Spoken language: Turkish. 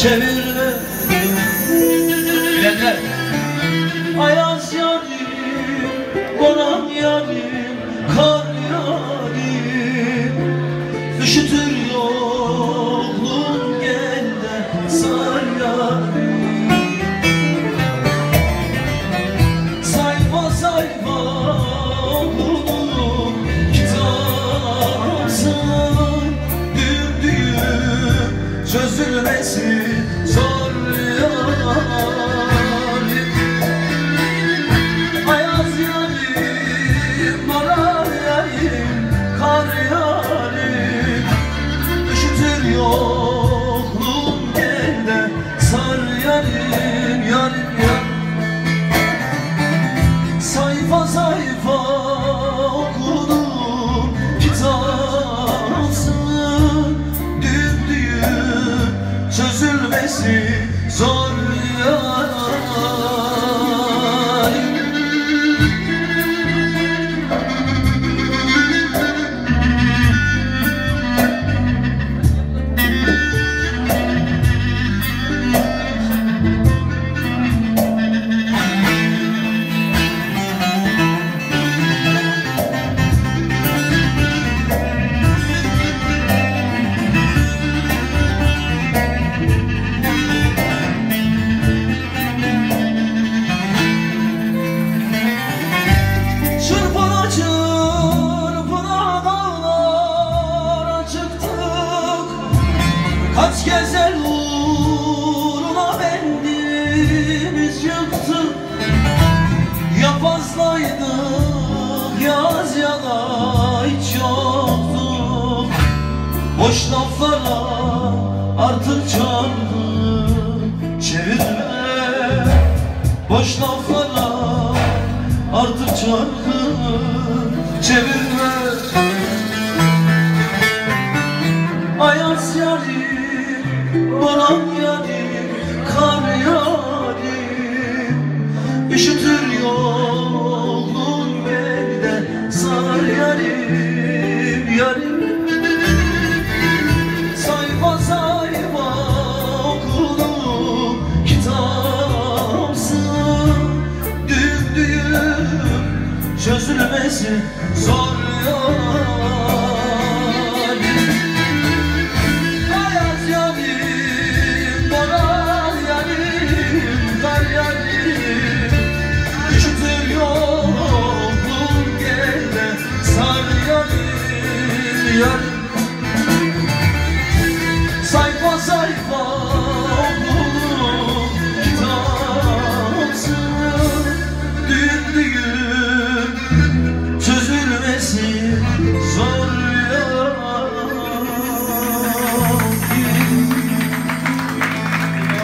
çevirme. Bilenler. Ayaz yarim, boran yarim, kar yarim, üşütür yolun gel de sar yarim. Sayfa sayfa okudum kitabımsın, düğüm düğüm çözülmesi zor yarim. Ayaz yarim, marar yarim, kar yarim, üşütür yokluğum gel de sar yarim, yarim, yarim. Sayfa sayfa okudum kitabımsın, düğüm düğüm çözülmesi zor yarim. Kaç gezer uğruna bendimiz yıktık. Ya fazlaydık yaz ya da hiç yoktuk. Boş laflara artık çarpı çevirme. Boş laflara artık çarpı çevirme. Ayaz yarim, boran yarim, kar yarim, üşütür yolun belde sar yarim, yarim. Sayfa sayfa okudum kitabımsın, düğüm düğüm çözülmesi zor.